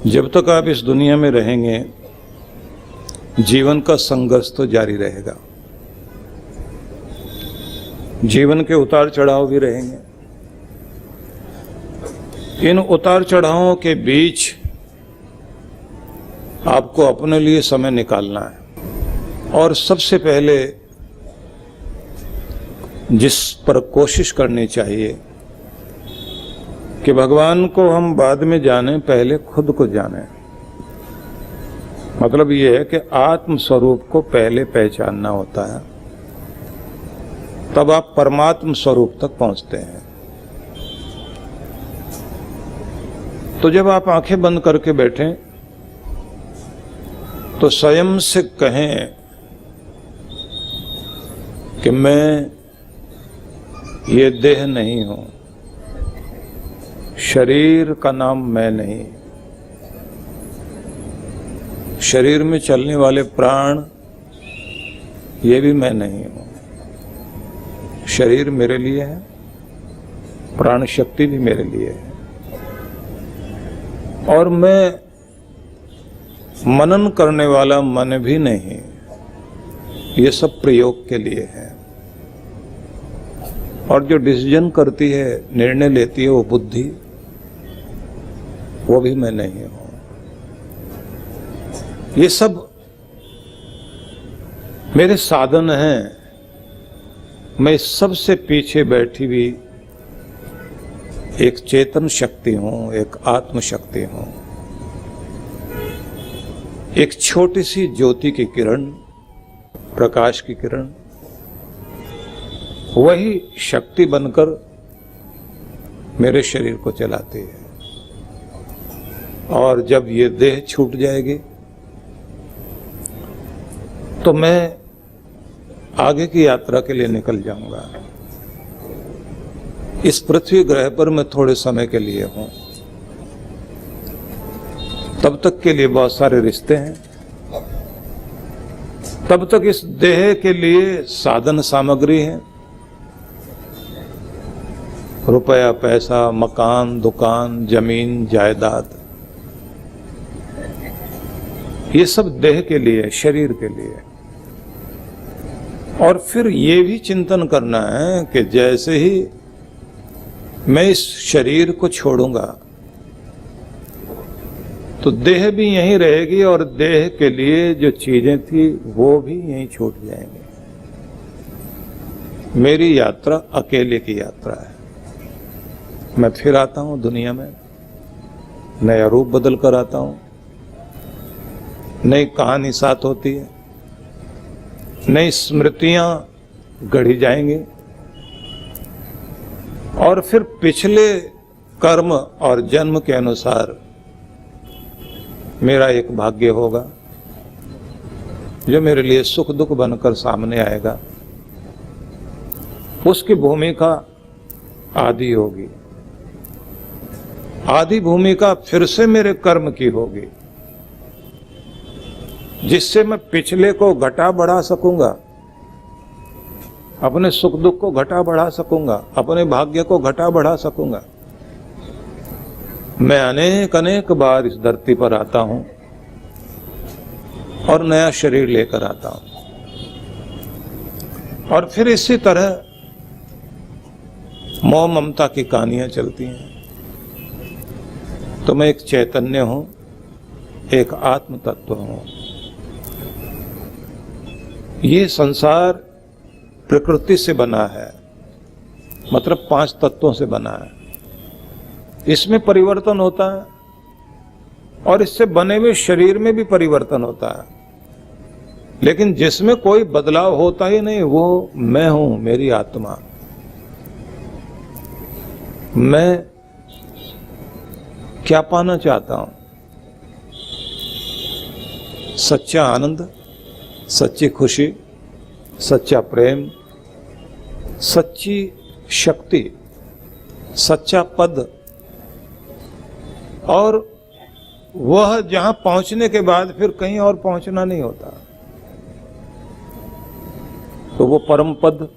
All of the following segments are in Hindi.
जब तक आप इस दुनिया में रहेंगे जीवन का संघर्ष तो जारी रहेगा। जीवन के उतार चढ़ाव भी रहेंगे। इन उतार चढ़ावों के बीच आपको अपने लिए समय निकालना है और सबसे पहले जिस पर कोशिश करनी चाहिए कि भगवान को हम बाद में जाने, पहले खुद को जाने। मतलब यह है कि आत्म स्वरूप को पहले पहचानना होता है, तब आप परमात्म स्वरूप तक पहुंचते हैं। तो जब आप आंखें बंद करके बैठें तो स्वयं से कहें कि मैं ये देह नहीं हूं, शरीर का नाम मैं नहीं, शरीर में चलने वाले प्राण ये भी मैं नहीं हूं। शरीर मेरे लिए है, प्राण शक्ति भी मेरे लिए है, और मैं मनन करने वाला मन भी नहीं। ये सब प्रयोग के लिए है। और जो डिसीजन करती है, निर्णय लेती है, वो बुद्धि, वो भी मैं नहीं हूं। ये सब मेरे साधन हैं। मैं सबसे पीछे बैठी हुई एक चेतन शक्ति हूं, एक आत्म शक्ति हूं, एक छोटी सी ज्योति की किरण, प्रकाश की किरण, वही शक्ति बनकर मेरे शरीर को चलाती है। और जब ये देह छूट जाएगी तो मैं आगे की यात्रा के लिए निकल जाऊंगा। इस पृथ्वी ग्रह पर मैं थोड़े समय के लिए हूं, तब तक के लिए बहुत सारे रिश्ते हैं, तब तक इस देह के लिए साधन सामग्री है, रुपया, पैसा, मकान, दुकान, जमीन, जायदाद, ये सब देह के लिए, शरीर के लिए। और फिर ये भी चिंतन करना है कि जैसे ही मैं इस शरीर को छोड़ूंगा तो देह भी यहीं रहेगी, और देह के लिए जो चीजें थी वो भी यहीं छूट जाएंगी। मेरी यात्रा अकेले की यात्रा है। मैं फिर आता हूं दुनिया में, नया रूप बदल कर आता हूं, नई कहानी साथ होती है, नई स्मृतियां गढ़ी जाएंगी, और फिर पिछले कर्म और जन्म के अनुसार मेरा एक भाग्य होगा जो मेरे लिए सुख दुख बनकर सामने आएगा। उसकी भूमिका आदि होगी। आदि भूमिका फिर से मेरे कर्म की होगी, जिससे मैं पिछले को घटा बढ़ा सकूंगा, अपने सुख दुख को घटा बढ़ा सकूंगा, अपने भाग्य को घटा बढ़ा सकूंगा। मैं अनेक अनेक बार इस धरती पर आता हूं और नया शरीर लेकर आता हूं, और फिर इसी तरह मोह ममता की कहानियां चलती हैं। तो मैं एक चैतन्य हूं, एक आत्म तत्व हूं। ये संसार प्रकृति से बना है, मतलब 5 तत्वों से बना है। इसमें परिवर्तन होता है और इससे बने हुए शरीर में भी परिवर्तन होता है, लेकिन जिसमें कोई बदलाव होता ही नहीं वो मैं हूं, मेरी आत्मा। मैं क्या पाना चाहता हूं? सच्चा आनंद, सच्ची खुशी, सच्चा प्रेम, सच्ची शक्ति, सच्चा पद, और वह जहां पहुंचने के बाद फिर कहीं और पहुंचना नहीं होता। तो वो परम पद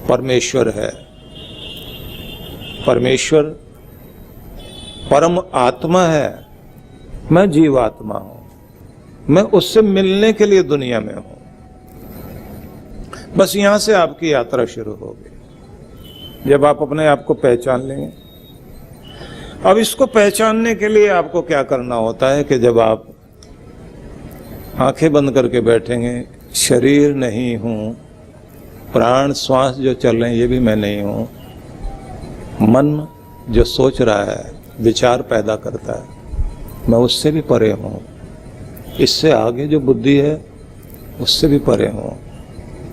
परमेश्वर है। परमेश्वर परम आत्मा है, मैं जीवात्मा हूं, मैं उससे मिलने के लिए दुनिया में हूं। बस यहां से आपकी यात्रा शुरू होगी, जब आप अपने आप को पहचान लेंगे। अब इसको पहचानने के लिए आपको क्या करना होता है कि जब आप आंखें बंद करके बैठेंगे, शरीर नहीं हूं, प्राण श्वास जो चल रहे हैं ये भी मैं नहीं हूं, मन जो सोच रहा है, विचार पैदा करता है, मैं उससे भी परे हूं, इससे आगे जो बुद्धि है उससे भी परे हूं,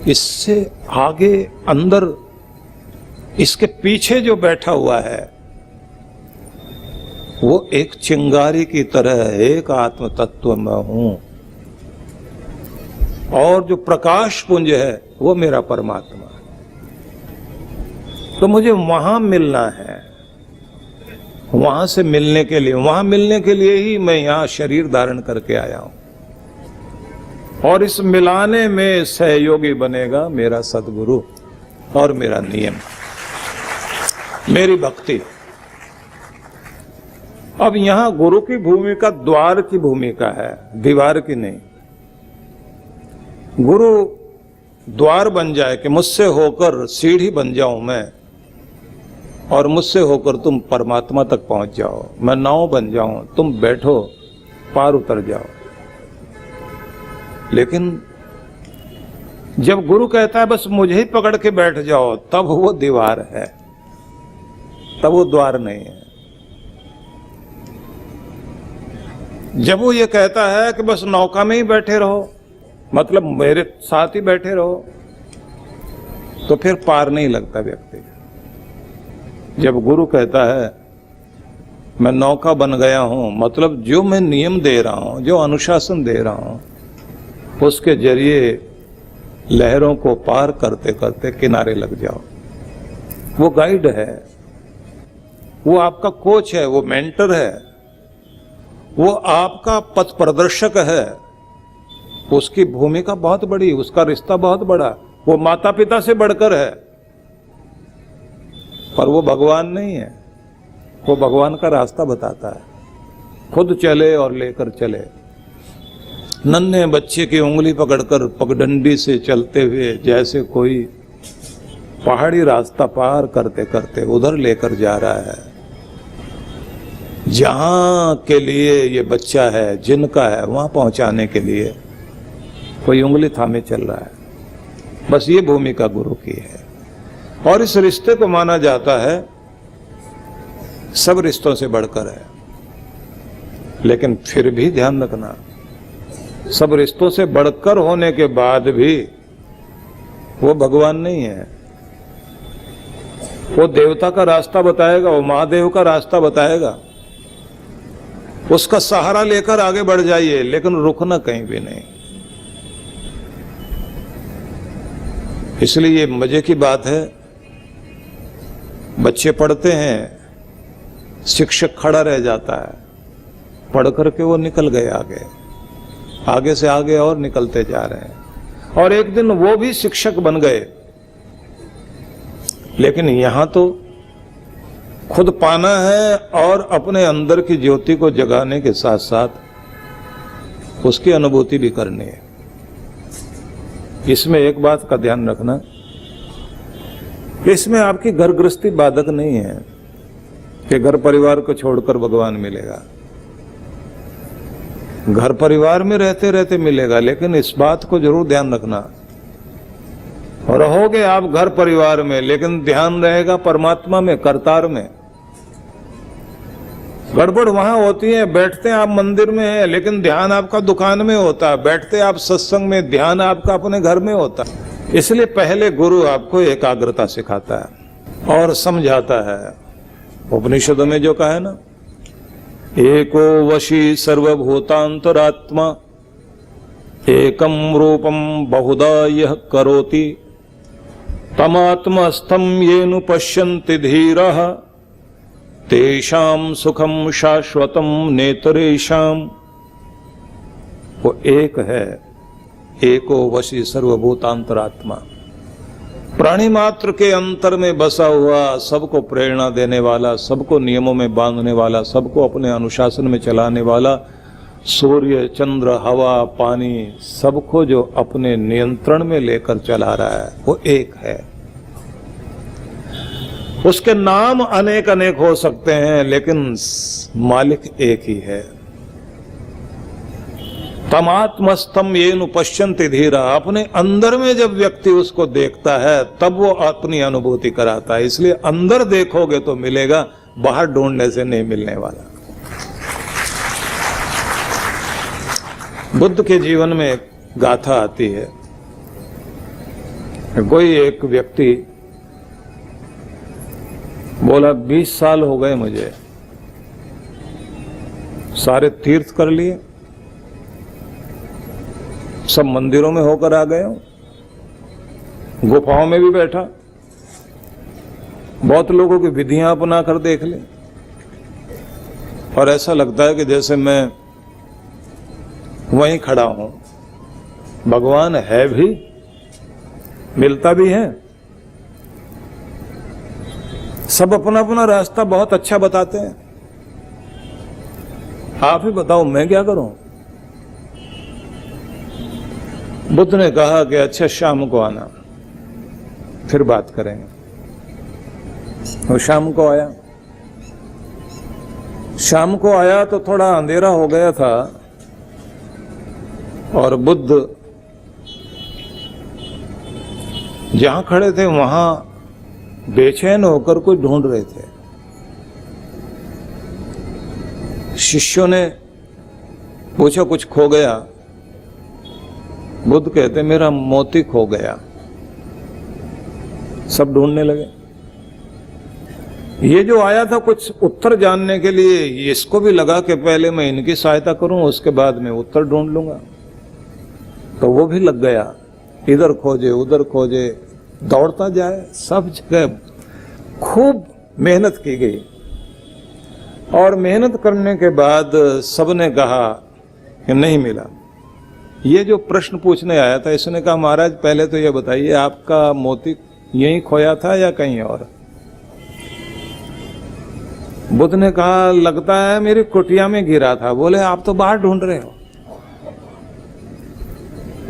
इससे आगे अंदर इसके पीछे जो बैठा हुआ है वो एक चिंगारी की तरह एक आत्म तत्व में हूं, और जो प्रकाश पुंज है वो मेरा परमात्मा है। तो मुझे वहां मिलना है, वहां से मिलने के लिए, वहां मिलने के लिए ही मैं यहां शरीर धारण करके आया हूं। और इस मिलाने में सहयोगी बनेगा मेरा सद्गुरु और मेरा नियम, मेरी भक्ति। अब यहां गुरु की भूमिका द्वार की भूमिका है, दीवार की नहीं। गुरु द्वार बन जाए कि मुझसे होकर सीढ़ी बन जाऊं मैं, और मुझसे होकर तुम परमात्मा तक पहुंच जाओ। मैं नाव बन जाऊं, तुम बैठो, पार उतर जाओ। लेकिन जब गुरु कहता है बस मुझे ही पकड़ के बैठ जाओ, तब वो दीवार है, तब वो द्वार नहीं है। जब वो ये कहता है कि बस नौका में ही बैठे रहो, मतलब मेरे साथ ही बैठे रहो, तो फिर पार नहीं लगता व्यक्ति। जब गुरु कहता है मैं नौका बन गया हूं, मतलब जो मैं नियम दे रहा हूं, जो अनुशासन दे रहा हूं, उसके जरिए लहरों को पार करते करते किनारे लग जाओ। वो गाइड है, वो आपका कोच है, वो मेंटर है, वो आपका पथ प्रदर्शक है। उसकी भूमिका बहुत बड़ी, उसका रिश्ता बहुत बड़ा, वो माता पिता से बढ़कर है। पर वो भगवान नहीं है, वो भगवान का रास्ता बताता है, खुद चले और लेकर चले। नन्हे बच्चे की उंगली पकड़कर पगडंडी से चलते हुए जैसे कोई पहाड़ी रास्ता पार करते करते उधर लेकर जा रहा है जहां के लिए ये बच्चा है, जिनका है, वहां पहुंचाने के लिए कोई उंगली थामे चल रहा है। बस ये भूमिका गुरु की है। और इस रिश्ते को माना जाता है सब रिश्तों से बढ़कर है। लेकिन फिर भी ध्यान रखना, सब रिश्तों से बढ़कर होने के बाद भी वो भगवान नहीं है। वो देवता का रास्ता बताएगा, वो महादेव का रास्ता बताएगा, उसका सहारा लेकर आगे बढ़ जाइए, लेकिन रुकना कहीं भी नहीं। इसलिए ये मजे की बात है, बच्चे पढ़ते हैं, शिक्षक खड़ा रह जाता है, पढ़ करके वो निकल गए आगे, आगे से आगे और निकलते जा रहे हैं, और एक दिन वो भी शिक्षक बन गए। लेकिन यहां तो खुद पाना है और अपने अंदर की ज्योति को जगाने के साथ साथ उसकी अनुभूति भी करनी है। इसमें एक बात का ध्यान रखना, इसमें आपकी घर गृहस्थी बाधक नहीं है कि घर परिवार को छोड़कर भगवान मिलेगा। घर परिवार में रहते रहते मिलेगा, लेकिन इस बात को जरूर ध्यान रखना, रहोगे आप घर परिवार में, लेकिन ध्यान रहेगा परमात्मा में, करतार में। गड़बड़ वहां होती है, बैठते आप मंदिर में है लेकिन ध्यान आपका दुकान में होता है, बैठते आप सत्संग में, ध्यान आपका अपने घर में होता है। इसलिए पहले गुरु आपको एकाग्रता सिखाता है और समझाता है। उपनिषदों में जो कहा है ना, एको वशी सर्वभूतांतरात्मा एकम रूपम बहुधा यह करोति तमात्मस्थम येनु पश्यन्ति धीरः तेषाम सुखम शाश्वतम नेतरेषाम। वो एक है, एको वशी सर्वभूतांतरात्मा। प्राणी मात्र के अंतर में बसा हुआ, सबको प्रेरणा देने वाला, सबको नियमों में बांधने वाला, सबको अपने अनुशासन में चलाने वाला, सूर्य, चंद्र, हवा, पानी, सबको जो अपने नियंत्रण में लेकर चला रहा है, वो एक है। उसके नाम अनेक अनेक हो सकते हैं, लेकिन मालिक एक ही है। तमात्मस्तम येनु पश्यन्ति धीरा, अपने अंदर में जब व्यक्ति उसको देखता है तब वो अपनी अनुभूति कराता है। इसलिए अंदर देखोगे तो मिलेगा, बाहर ढूंढने से नहीं मिलने वाला। बुद्ध के जीवन में एक गाथा आती है। कोई एक व्यक्ति बोला, 20 साल हो गए मुझे, सारे तीर्थ कर लिए, सब मंदिरों में होकर आ गए हूं, गुफाओं में भी बैठा, बहुत लोगों की विधियां अपना कर देख ली, और ऐसा लगता है कि जैसे मैं वहीं खड़ा हूं। भगवान है भी, मिलता भी है, सब अपना अपना रास्ता बहुत अच्छा बताते हैं। आप ही बताओ मैं क्या करूं? बुद्ध ने कहा कि अच्छा शाम को आना, फिर बात करेंगे। वो शाम को आया। शाम को आया तो थोड़ा अंधेरा हो गया था, और बुद्ध जहां खड़े थे वहां बेचैन होकर कोई ढूंढ रहे थे। शिष्यों ने पूछा, कुछ खो गया? बुद्ध कहते, मेरा मोती खो गया। सब ढूंढने लगे। ये जो आया था कुछ उत्तर जानने के लिए, इसको भी लगा कि पहले मैं इनकी सहायता करूं, उसके बाद मैं उत्तर ढूंढ लूंगा। तो वो भी लग गया, इधर खोजे उधर खोजे, दौड़ता जाए, सब जगह खूब मेहनत की गई। और मेहनत करने के बाद सबने कहा कि नहीं मिला। ये जो प्रश्न पूछने आया था, इसने कहा, महाराज पहले तो ये बताइए, आपका मोती यहीं खोया था या कहीं और? बुद्ध ने कहा, लगता है मेरी कुटिया में गिरा था। बोले, आप तो बाहर ढूंढ रहे हो,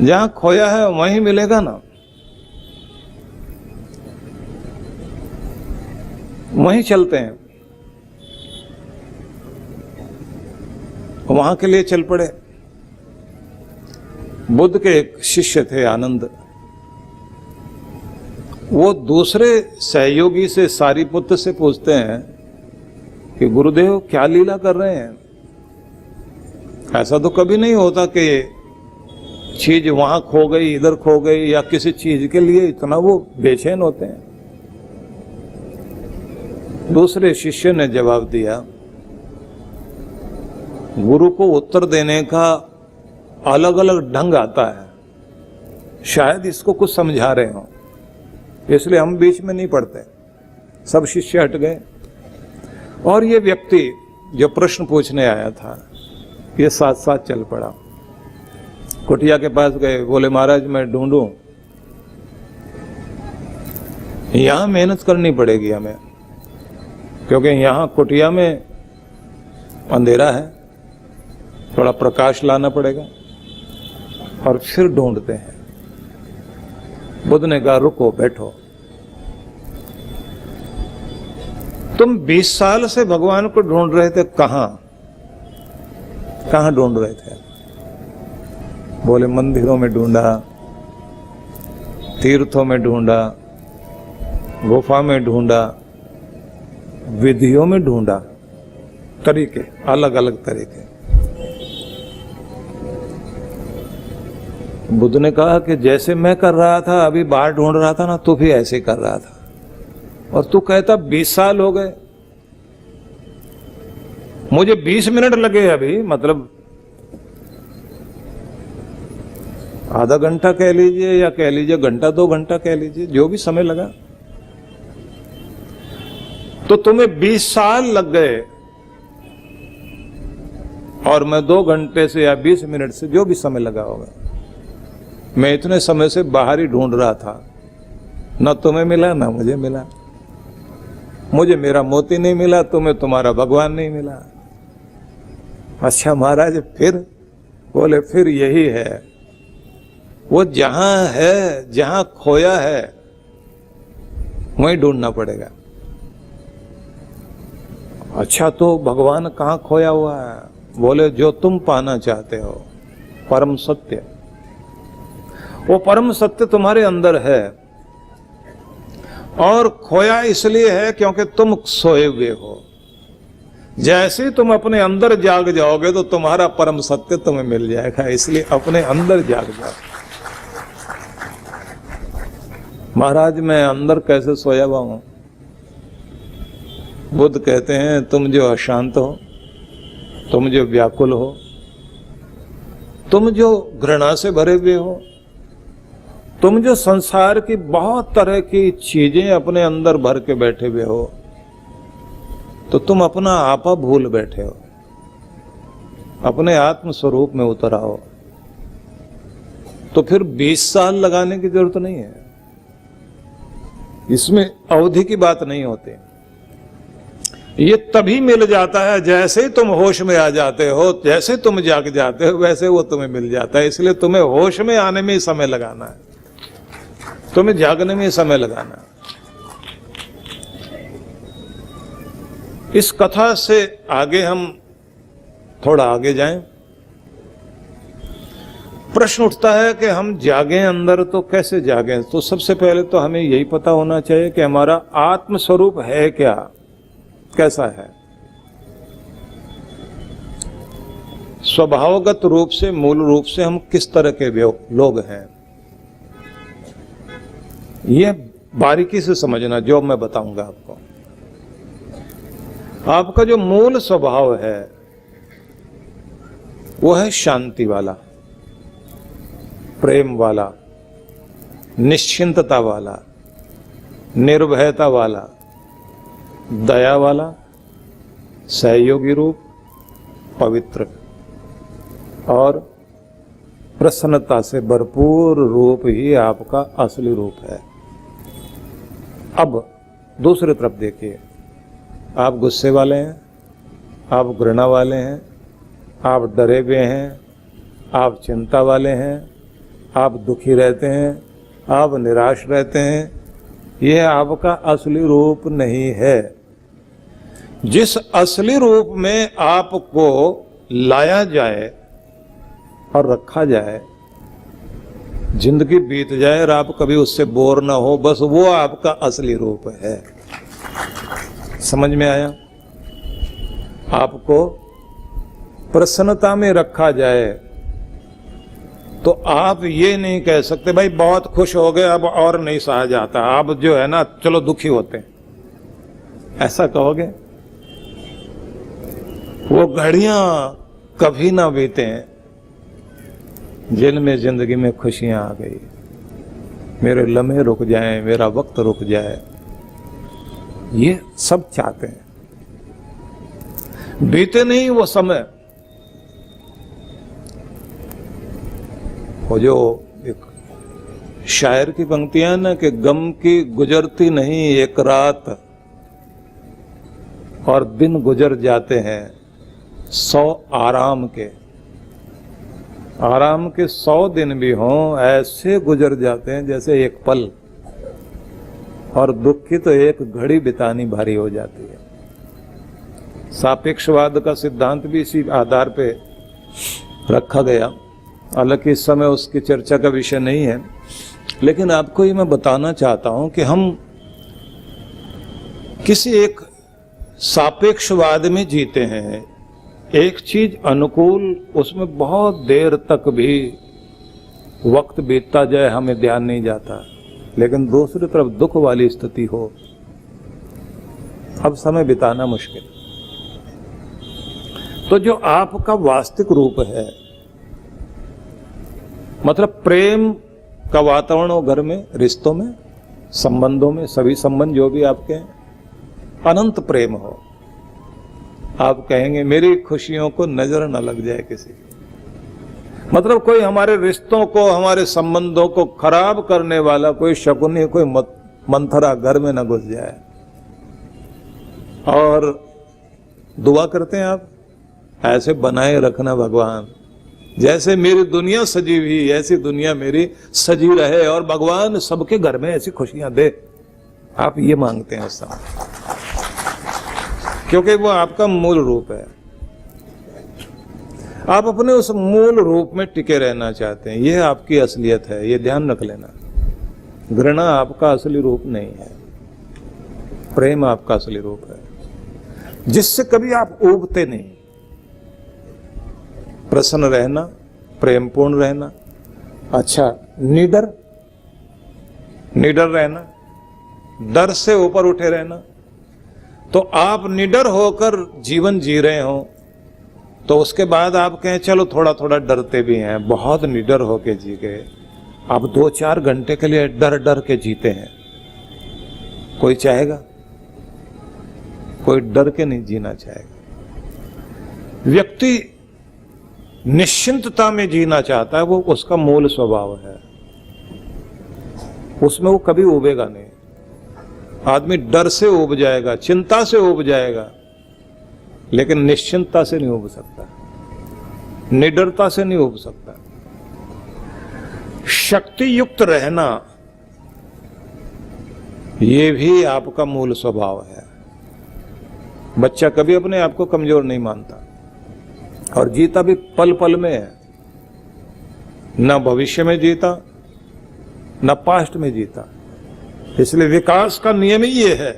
जहां खोया है वहीं मिलेगा ना, वहीं चलते हैं। वहां के लिए चल पड़े। बुद्ध के एक शिष्य थे आनंद, वो दूसरे सहयोगी से, सारिपुत्र से पूछते हैं कि गुरुदेव क्या लीला कर रहे हैं? ऐसा तो कभी नहीं होता कि चीज वहां खो गई, इधर खो गई, या किसी चीज के लिए इतना वो बेचैन होते हैं। दूसरे शिष्य ने जवाब दिया, गुरु को उत्तर देने का अलग अलग ढंग आता है, शायद इसको कुछ समझा रहे हो, इसलिए हम बीच में नहीं पढ़ते। सब शिष्य हट गए, और ये व्यक्ति जो प्रश्न पूछने आया था, ये साथ साथ चल पड़ा। कुटिया के पास गए, बोले, महाराज मैं ढूंढूं? यहां मेहनत करनी पड़ेगी हमें, क्योंकि यहां कुटिया में अंधेरा है, थोड़ा प्रकाश लाना पड़ेगा, और फिर ढूंढते हैं। बुद्ध ने कहा, रुको, बैठो। तुम 20 साल से भगवान को ढूंढ रहे थे, कहां ढूंढ रहे थे? बोले, मंदिरों में ढूंढा, तीर्थों में ढूंढा, गुफा में ढूंढा, विधियों में ढूंढा, तरीके, अलग अलग तरीके। बुद्ध ने कहा कि जैसे मैं कर रहा था, अभी बाहर ढूंढ रहा था ना, तू भी ऐसे ही कर रहा था, और तू कहता 20 साल हो गए, मुझे 20 मिनट लगे अभी, मतलब आधा घंटा कह लीजिए, या कह लीजिए घंटा 2 घंटा कह लीजिए, जो भी समय लगा, तो तुम्हें 20 साल लग गए, और मैं 2 घंटे से या 20 मिनट से, जो भी समय लगा होगा, मैं इतने समय से बाहर ही ढूंढ रहा था, ना तुम्हें मिला ना मुझे मिला, मुझे मेरा मोती नहीं मिला, तुम्हें तुम्हारा भगवान नहीं मिला। अच्छा महाराज फिर? बोले फिर यही है, वो जहां है, जहां खोया है वहीं ढूंढना पड़ेगा। अच्छा तो भगवान कहाँ खोया हुआ है? बोले जो तुम पाना चाहते हो, परम सत्य, वो परम सत्य तुम्हारे अंदर है, और खोया इसलिए है क्योंकि तुम सोए हुए हो। जैसे तुम अपने अंदर जाग जाओगे तो तुम्हारा परम सत्य तुम्हें मिल जाएगा, इसलिए अपने अंदर जाग जाओ। महाराज मैं अंदर कैसे सोया हुआ हूं? बुद्ध कहते हैं तुम जो अशांत हो, तुम जो व्याकुल हो, तुम जो घृणा से भरे हुए हो, तुम जो संसार की बहुत तरह की चीजें अपने अंदर भर के बैठे हुए हो, तो तुम अपना आपा भूल बैठे हो, अपने आत्म स्वरूप में उतर आओ। तो फिर 20 साल लगाने की जरूरत नहीं है, इसमें अवधि की बात नहीं होती। ये तभी मिल जाता है जैसे ही तुम होश में आ जाते हो, जैसे तुम जाग जाते हो वैसे वो तुम्हें मिल जाता है। इसलिए तुम्हें होश में आने में ही समय लगाना है, तुम्हें जागने में ही समय लगाना है। इस कथा से आगे हम थोड़ा आगे जाएं। प्रश्न उठता है कि हम जागें अंदर तो कैसे जागें? तो सबसे पहले तो हमें यही पता होना चाहिए कि हमारा आत्म स्वरूप है क्या, कैसा है। स्वभावगत रूप से, मूल रूप से हम किस तरह के लोग हैं, यह बारीकी से समझना जो मैं बताऊंगा आपको। आपका जो मूल स्वभाव है वो है शांति वाला, प्रेम वाला, निश्चिंतता वाला, निर्भयता वाला, दया वाला, सहयोगी रूप, पवित्र और प्रसन्नता से भरपूर रूप ही आपका असली रूप है। अब दूसरी तरफ देखिए, आप गुस्से वाले हैं, आप घृणा वाले हैं, आप डरे हुए हैं, आप चिंता वाले हैं, आप दुखी रहते हैं, आप निराश रहते हैं, यह आपका असली रूप नहीं है। जिस असली रूप में आपको लाया जाए और रखा जाए, जिंदगी बीत जाए और आप कभी उससे बोर ना हो, बस वो आपका असली रूप है। समझ में आया? आपको प्रसन्नता में रखा जाए तो आप ये नहीं कह सकते भाई बहुत खुश हो गए अब और नहीं सहा जाता, आप जो है ना चलो दुखी होते हैं, ऐसा कहोगे? वो घड़ियां कभी ना बीते जिनमें जिंदगी में खुशियां आ गई, मेरे लम्हे रुक जाएं, मेरा वक्त रुक जाए, ये सब चाहते हैं। बीते नहीं वो समय। वो जो एक शायर की पंक्तियां ना कि गम की गुजरती नहीं एक रात और दिन गुजर जाते हैं 100 आराम के। आराम के 100 दिन भी हों ऐसे गुजर जाते हैं जैसे एक पल, और दुख की तो एक घड़ी बितानी भारी हो जाती है। सापेक्षवाद का सिद्धांत भी इसी आधार पे रखा गया, हालांकि इस समय उसकी चर्चा का विषय नहीं है, लेकिन आपको ये मैं बताना चाहता हूं कि हम किसी एक सापेक्षवाद में जीते हैं। एक चीज अनुकूल, उसमें बहुत देर तक भी वक्त बीतता जाए हमें ध्यान नहीं जाता, लेकिन दूसरी तरफ दुख वाली स्थिति हो, अब समय बिताना मुश्किल। तो जो आपका वास्तविक रूप है, मतलब प्रेम का वातावरण हो घर में, रिश्तों में, संबंधों में, सभी संबंध जो भी आपके हैं, अनंत प्रेम हो। आप कहेंगे मेरी खुशियों को नजर न लग जाए किसी की, मतलब कोई हमारे रिश्तों को, हमारे संबंधों को खराब करने वाला कोई शकुनी, कोई मंथरा घर में न घुस जाए। और दुआ करते हैं आप, ऐसे बनाए रखना भगवान, जैसे मेरी दुनिया सजी हुई ऐसी दुनिया मेरी सजी रहे और भगवान सबके घर में ऐसी खुशियां दे। आप ये मांगते हैं उस समय, क्योंकि वो आपका मूल रूप है। आप अपने उस मूल रूप में टिके रहना चाहते हैं, यह आपकी असलियत है, ये ध्यान रख लेना। घृणा आपका असली रूप नहीं है, प्रेम आपका असली रूप है, जिससे कभी आप ऊबते नहीं। प्रसन्न रहना, प्रेमपूर्ण रहना। अच्छा, निडर रहना, डर से ऊपर उठे रहना। तो आप निडर होकर जीवन जी रहे हो तो उसके बाद आप कहें चलो थोड़ा थोड़ा डरते भी हैं, बहुत निडर होके जी गए, आप 2-4 घंटे के लिए डर डर के जीते हैं, कोई चाहेगा? कोई डर के नहीं जीना चाहेगा। व्यक्ति निश्चिंतता में जीना चाहता है, वो उसका मूल स्वभाव है, उसमें वो कभी उबेगा नहीं। आदमी डर से उब जाएगा, चिंता से उब जाएगा, लेकिन निश्चिंतता से नहीं उब सकता, निडरता से नहीं उब सकता। शक्ति युक्त रहना ये भी आपका मूल स्वभाव है। बच्चा कभी अपने आप को कमजोर नहीं मानता और जीता भी पल पल में है, न भविष्य में जीता न पास्ट में जीता। इसलिए विकास का नियम ही ये है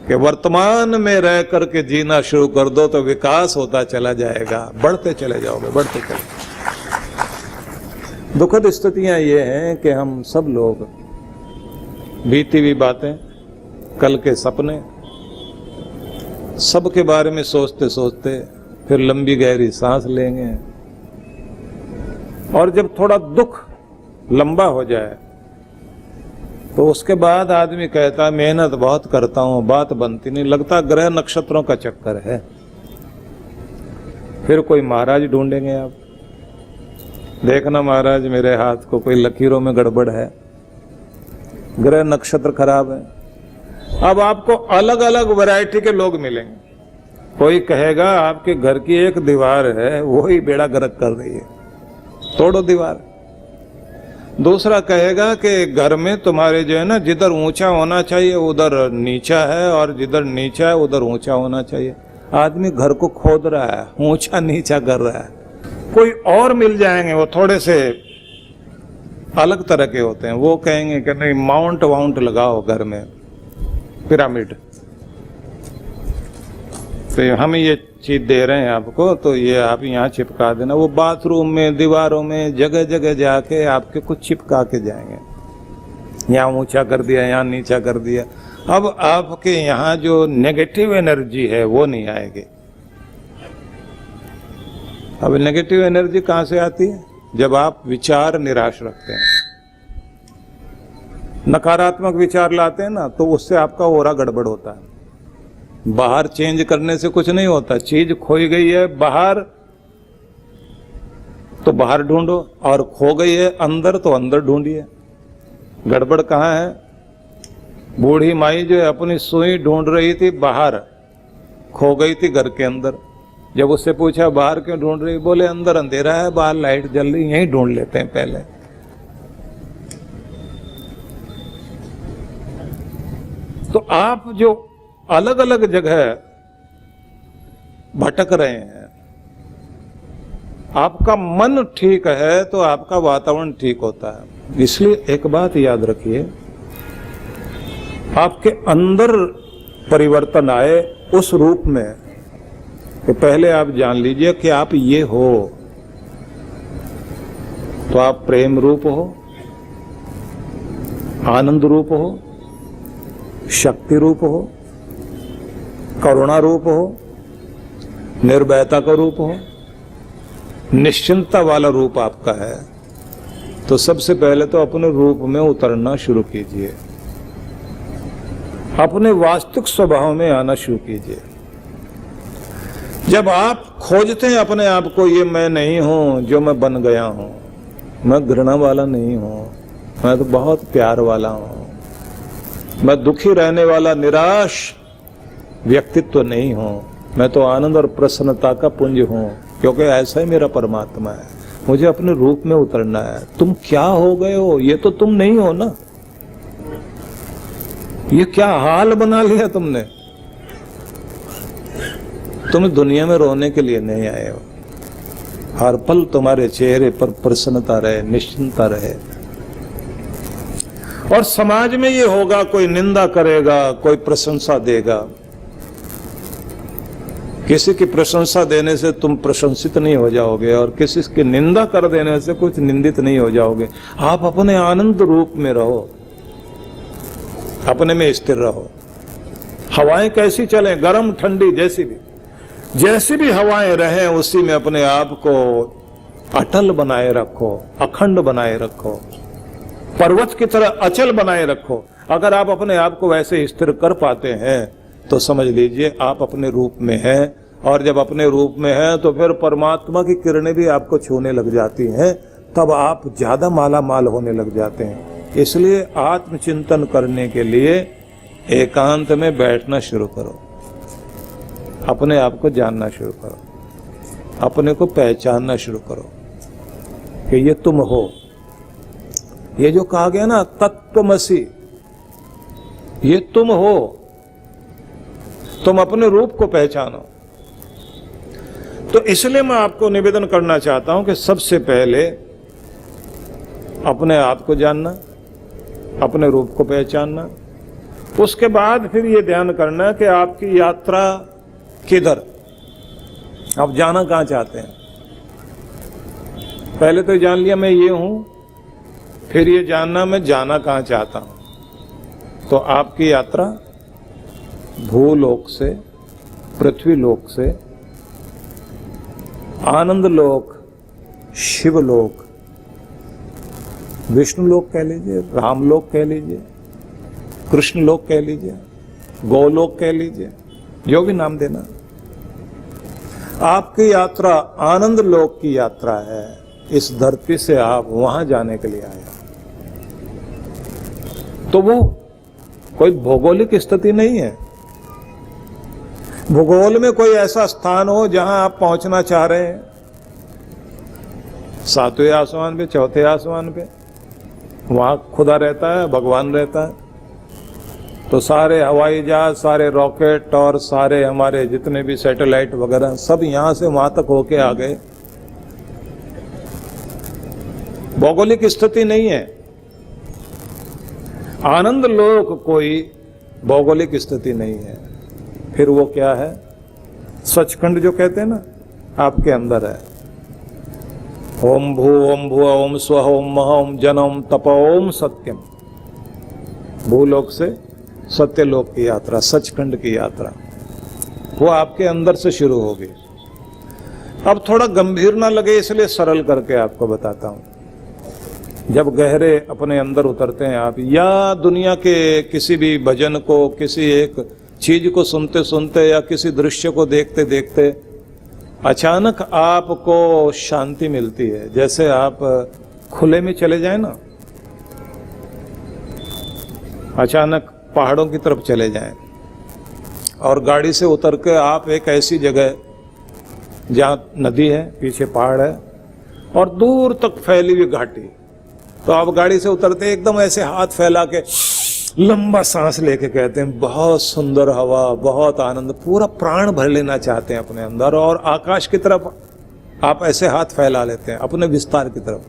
कि वर्तमान में रह करके जीना शुरू कर दो तो विकास होता चला जाएगा, बढ़ते चले जाओगे, बढ़ते चले। दुखद स्थितियां ये हैं कि हम सब लोग बीती हुई बातें, कल के सपने, सबके बारे में सोचते सोचते फिर लंबी गहरी सांस लेंगे और जब थोड़ा दुख लंबा हो जाए तो उसके बाद आदमी कहता है मेहनत बहुत करता हूं, बात बनती नहीं, लगता ग्रह नक्षत्रों का चक्कर है। फिर कोई महाराज ढूंढेंगे आप, देखना महाराज मेरे हाथ को कोई लकीरों में गड़बड़ है, ग्रह नक्षत्र खराब है। अब आपको अलग अलग वैरायटी के लोग मिलेंगे। कोई कहेगा आपके घर की एक दीवार है वो ही बेड़ा गर्क कर रही है, तोड़ो दीवार। दूसरा कहेगा कि घर में तुम्हारे जो है ना, जिधर ऊंचा होना चाहिए उधर नीचा है और जिधर नीचा है उधर ऊंचा होना चाहिए। आदमी घर को खोद रहा है, ऊंचा नीचा कर रहा है। कोई और मिल जाएंगे, वो थोड़े से अलग तरह के होते हैं, वो कहेंगे कि नहीं माउंट वाउंट लगाओ घर में, पिरामिड। तो हम ये चीज दे रहे हैं आपको, तो ये आप यहाँ चिपका देना। वो बाथरूम में, दीवारों में, जगह जगह जाके आपके कुछ चिपका के जाएंगे, यहाँ ऊंचा कर दिया, यहाँ नीचा कर दिया। अब आपके यहाँ जो नेगेटिव एनर्जी है वो नहीं आएगी। अब नेगेटिव एनर्जी कहाँ से आती है? जब आप विचार निराश रखते हैं, नकारात्मक विचार लाते हैं ना, तो उससे आपका ओरा गड़बड़ होता है। बाहर चेंज करने से कुछ नहीं होता, चीज खोई गई है बाहर तो बाहर ढूंढो, और खो गई है अंदर तो अंदर ढूंढिए। गड़बड़ कहाँ है? बूढ़ी माई जो है अपनी सुई ढूंढ रही थी बाहर, खो गई थी घर के अंदर। जब उससे पूछा बाहर क्यों ढूंढ रही, बोले अंदर अंधेरा है, बाहर लाइट जल रही, यहीं ढूंढ लेते हैं पहले। तो आप जो अलग अलग जगह भटक रहे हैं, आपका मन ठीक है तो आपका वातावरण ठीक होता है। इसलिए एक बात याद रखिए, आपके अंदर परिवर्तन आए उस रूप में कि पहले आप जान लीजिए कि आप ये हो, तो आप प्रेम रूप हो, आनंद रूप हो, शक्ति रूप हो, करुणा रूप हो, निर्भयता का रूप हो, निश्चिंतता वाला रूप आपका है। तो सबसे पहले तो अपने रूप में उतरना शुरू कीजिए, अपने वास्तविक स्वभाव में आना शुरू कीजिए। जब आप खोजते हैं अपने आप को, ये मैं नहीं हूं जो मैं बन गया हूं, मैं घृणा वाला नहीं हूं, मैं तो बहुत प्यार वाला हूं, मैं दुखी रहने वाला निराश व्यक्तित्व नहीं हूं, मैं तो आनंद और प्रसन्नता का पुंज हूं, क्योंकि ऐसा ही मेरा परमात्मा है। मुझे अपने रूप में उतरना है। तुम क्या हो गए हो, ये तो तुम नहीं हो ना। ये क्या हाल बना लिया तुमने। तुम दुनिया में रोने के लिए नहीं आए हो। हर पल तुम्हारे चेहरे पर प्रसन्नता रहे, निश्चिंतता रहे। और समाज में ये होगा, कोई निंदा करेगा, कोई प्रशंसा देगा। किसी की प्रशंसा देने से तुम प्रशंसित नहीं हो जाओगे और किसी की निंदा कर देने से कुछ निंदित नहीं हो जाओगे। आप अपने आनंद रूप में रहो, अपने में स्थिर रहो। हवाएं कैसी चले, गर्म ठंडी जैसी भी हवाएं रहें, उसी में अपने आप को अटल बनाए रखो, अखंड बनाए रखो, पर्वत की तरह अचल बनाए रखो। अगर आप अपने आप को वैसे स्थिर कर पाते हैं तो समझ लीजिए आप अपने रूप में हैं। और जब अपने रूप में हैं तो फिर परमात्मा की किरणें भी आपको छूने लग जाती हैं, तब आप ज्यादा माला माल होने लग जाते हैं। इसलिए आत्मचिंतन करने के लिए एकांत में बैठना शुरू करो, अपने आप को जानना शुरू करो, अपने को पहचानना शुरू करो कि ये तुम हो। ये जो कहा गया ना तत्त्वमसि, ये तुम हो। तुम अपने रूप को पहचानो। तो इसलिए मैं आपको निवेदन करना चाहता हूं कि सबसे पहले अपने आप को जानना, अपने रूप को पहचानना। उसके बाद फिर ये ध्यान करना कि आपकी यात्रा किधर, आप जाना कहां चाहते हैं। पहले तो जान लिया मैं ये हूं, फिर ये जानना मैं जाना कहां चाहता हूं। तो आपकी यात्रा भूलोक से, पृथ्वी लोक से, आनंद लोक, शिवलोक, विष्णु लोक कह लीजिए, राम लोक कह लीजिए, कृष्ण लोक कह लीजिए, गोलोक कह लीजिए, जो भी नाम देना, आपकी यात्रा आनंद लोक की यात्रा है। इस धरती से आप वहां जाने के लिए आए। तो वो कोई भौगोलिक स्थिति नहीं है। भूगोल में कोई ऐसा स्थान हो जहां आप पहुंचना चाह रहे हैं, 7वें आसमान पे, 4थे आसमान पे, वहां खुदा रहता है, भगवान रहता है। तो सारे हवाई जहाज, सारे रॉकेट और सारे हमारे जितने भी सैटेलाइट वगैरह सब यहां से वहां तक होके आ गए। भौगोलिक स्थिति नहीं है। आनंद लोक कोई भौगोलिक स्थिति नहीं है। फिर वो क्या है? सचखंड जो कहते हैं ना, आपके अंदर है। ओम भू ओम भुव ओम स्व ओम मह ओम जन ओम तप ओम सत्यम। भूलोक से सत्यलोक की यात्रा, सचखंड की यात्रा, वो आपके अंदर से शुरू होगी। अब थोड़ा गंभीर ना लगे इसलिए सरल करके आपको बताता हूं। जब गहरे अपने अंदर उतरते हैं आप, या दुनिया के किसी भी भजन को, किसी एक चीज को सुनते सुनते या किसी दृश्य को देखते देखते अचानक आपको शांति मिलती है। जैसे आप खुले में चले जाएं ना, अचानक पहाड़ों की तरफ चले जाएं और गाड़ी से उतर के आप एक ऐसी जगह जहां नदी है, पीछे पहाड़ है और दूर तक फैली हुई घाटी, तो आप गाड़ी से उतरते एकदम ऐसे हाथ फैला के लंबा सांस लेके कहते हैं बहुत सुंदर हवा, बहुत आनंद, पूरा प्राण भर लेना चाहते हैं अपने अंदर। और आकाश की तरफ आप ऐसे हाथ फैला लेते हैं, अपने विस्तार की तरफ।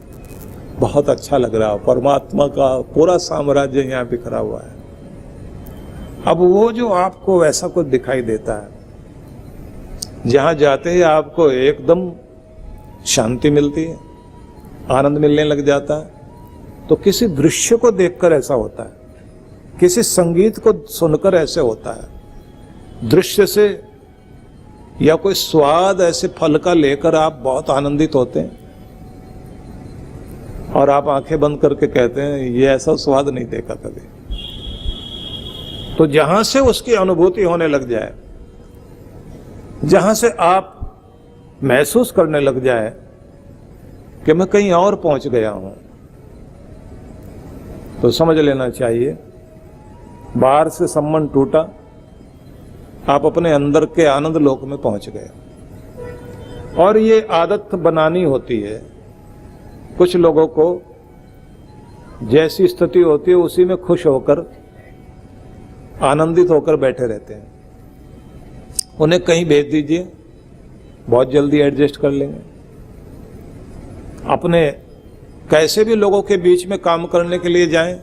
बहुत अच्छा लग रहा है, परमात्मा का पूरा साम्राज्य यहाँ बिखरा हुआ है। अब वो जो आपको वैसा कुछ दिखाई देता है, जहां जाते ही आपको एकदम शांति मिलती है, आनंद मिलने लग जाता है। तो किसी दृश्य को देखकर ऐसा होता है, किसी संगीत को सुनकर ऐसे होता है, दृश्य से या कोई स्वाद ऐसे फल का लेकर आप बहुत आनंदित होते हैं और आप आंखें बंद करके कहते हैं ये ऐसा स्वाद नहीं देखा कभी। तो जहां से उसकी अनुभूति होने लग जाए, जहां से आप महसूस करने लग जाए कि मैं कहीं और पहुंच गया हूं, तो समझ लेना चाहिए बाहर से संबंध टूटा, आप अपने अंदर के आनंद लोक में पहुंच गए। और ये आदत बनानी होती है। कुछ लोगों को जैसी स्थिति होती है उसी में खुश होकर, आनंदित होकर बैठे रहते हैं। उन्हें कहीं भेज दीजिए, बहुत जल्दी एडजस्ट कर लेंगे। अपने कैसे भी लोगों के बीच में काम करने के लिए जाएं,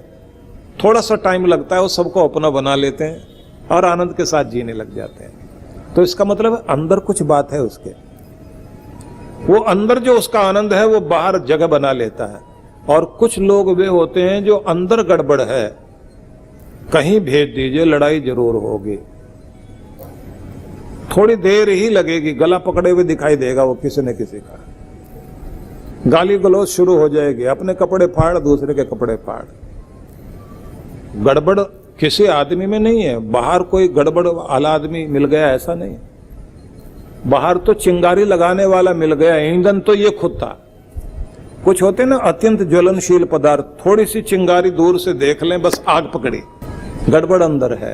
थोड़ा सा टाइम लगता है, वो सबको अपना बना लेते हैं और आनंद के साथ जीने लग जाते हैं। तो इसका मतलब अंदर कुछ बात है उसके, वो अंदर जो उसका आनंद है वो बाहर जगह बना लेता है। और कुछ लोग वे होते हैं जो अंदर गड़बड़ है, कहीं भेज दीजिए लड़ाई जरूर होगी, थोड़ी देर ही लगेगी, गला पकड़े हुए दिखाई देगा वो किसी न किसी का, गाली गलौज शुरू हो जाएगी, अपने कपड़े फाड़ दूसरे के कपड़े फाड़। गड़बड़ किसी आदमी में नहीं है, बाहर कोई गड़बड़ वाला आदमी मिल गया ऐसा नहीं, बाहर तो चिंगारी लगाने वाला मिल गया, ईंधन तो ये खुद था। कुछ होते ना अत्यंत ज्वलनशील पदार्थ, थोड़ी सी चिंगारी दूर से देख लें बस आग पकड़ी, गड़बड़ अंदर है।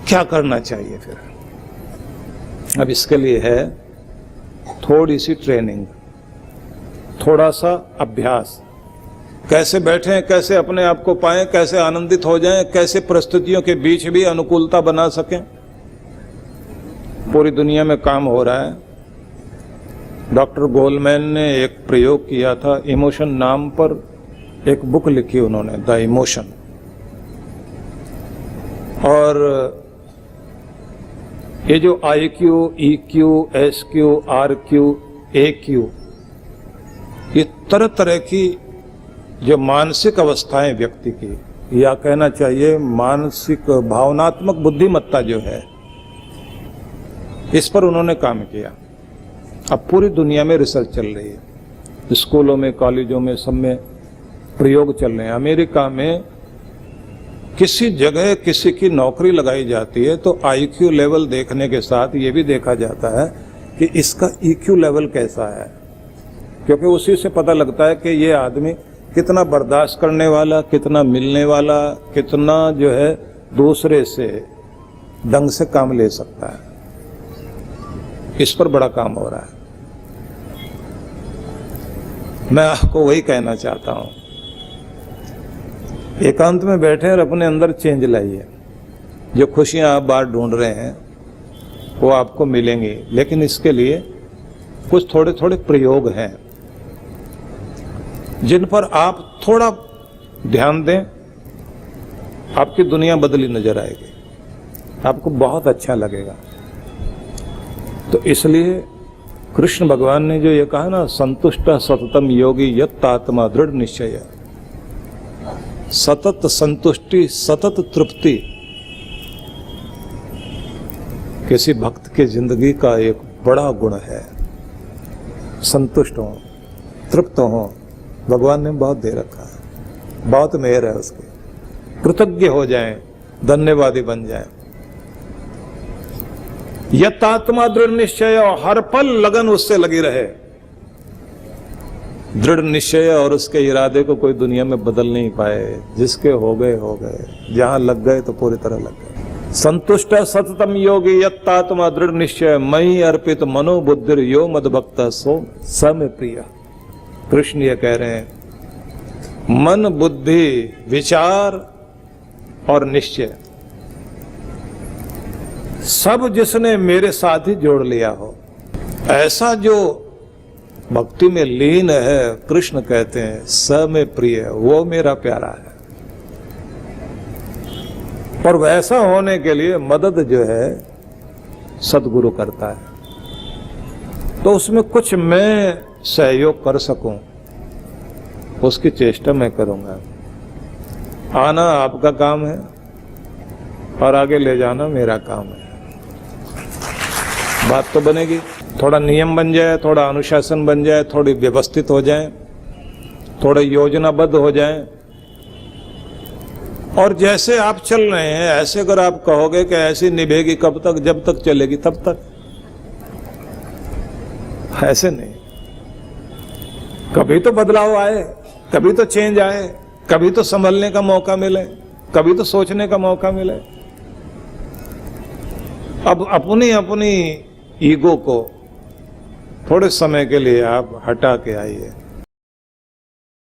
क्या करना चाहिए फिर? अब इसके लिए है थोड़ी सी ट्रेनिंग, थोड़ा सा अभ्यास। कैसे बैठें, कैसे अपने आप को पाएं, कैसे आनंदित हो जाएं, कैसे परिस्थितियों के बीच भी अनुकूलता बना सकें। पूरी दुनिया में काम हो रहा है। डॉक्टर गोलमैन ने एक प्रयोग किया था, इमोशन नाम पर एक बुक लिखी उन्होंने, द इमोशन। और ये जो IQ, EQ, SQ, RQ, AQ, ये तरह तरह की जो मानसिक अवस्थाएं व्यक्ति की, या कहना चाहिए मानसिक भावनात्मक बुद्धिमत्ता जो है, इस पर उन्होंने काम किया। अब पूरी दुनिया में रिसर्च चल रही है, स्कूलों में, कॉलेजों में, सब में प्रयोग चल रहे हैं। अमेरिका में किसी जगह किसी की नौकरी लगाई जाती है तो IQ लेवल देखने के साथ ये भी देखा जाता है कि इसका EQ लेवल कैसा है, क्योंकि उसी से पता लगता है कि ये आदमी कितना बर्दाश्त करने वाला, कितना मिलने वाला, कितना जो है दूसरे से ढंग से काम ले सकता है। इस पर बड़ा काम हो रहा है। मैं आपको वही कहना चाहता हूं, एकांत में बैठे और अपने अंदर चेंज लाइए। जो खुशियां आप बाहर ढूंढ रहे हैं वो आपको मिलेंगी, लेकिन इसके लिए कुछ थोड़े थोड़े प्रयोग हैं जिन पर आप थोड़ा ध्यान दें, आपकी दुनिया बदली नजर आएगी, आपको बहुत अच्छा लगेगा। तो इसलिए कृष्ण भगवान ने जो ये कहा ना, संतुष्ट सततम योगी यत् आत्मा दृढ़ निश्चय, सतत संतुष्टि, सतत तृप्ति किसी भक्त की जिंदगी का एक बड़ा गुण है। संतुष्ट हो, तृप्त हो, भगवान ने बहुत दे रखा है, बहुत मेहर है उसकी। कृतज्ञ हो जाएं, धन्यवादी बन जाएं। यत्आत्मा दृढ़ निश्चय, और हर पल लगन उससे लगी रहे। दृढ़ निश्चय और उसके इरादे को कोई दुनिया में बदल नहीं पाए। जिसके हो गए हो गए, जहां लग गए तो पूरी तरह लग गए। संतुष्ट सततम योगी यत्आत्मा दृढ़ निश्चय, मयि अर्पित मनोबुद्धिर यो मद्भक्त सो सम प्रिय। कृष्ण ये कह रहे हैं, मन, बुद्धि, विचार और निश्चय सब जिसने मेरे साथ ही जोड़ लिया हो, ऐसा जो भक्ति में लीन है, कृष्ण कहते हैं स में प्रिय, वो मेरा प्यारा है। और वैसा होने के लिए मदद जो है सद्गुरु करता है। तो उसमें कुछ मैं सहयोग कर सकूं, उसकी चेष्टा मैं करूंगा। आना आपका काम है और आगे ले जाना मेरा काम है। बात तो बनेगी, थोड़ा नियम बन जाए, थोड़ा अनुशासन बन जाए, थोड़ी व्यवस्थित हो जाए, थोड़े योजनाबद्ध हो जाए। और जैसे आप चल रहे हैं ऐसे अगर आप कहोगे कि ऐसी निभेगी कब तक, जब तक चलेगी तब तक, ऐसे नहीं। कभी तो बदलाव आए, कभी तो चेंज आए, कभी तो संभलने का मौका मिले, कभी तो सोचने का मौका मिले। अब अपनी अपनी ईगो को थोड़े समय के लिए आप हटा के आइए।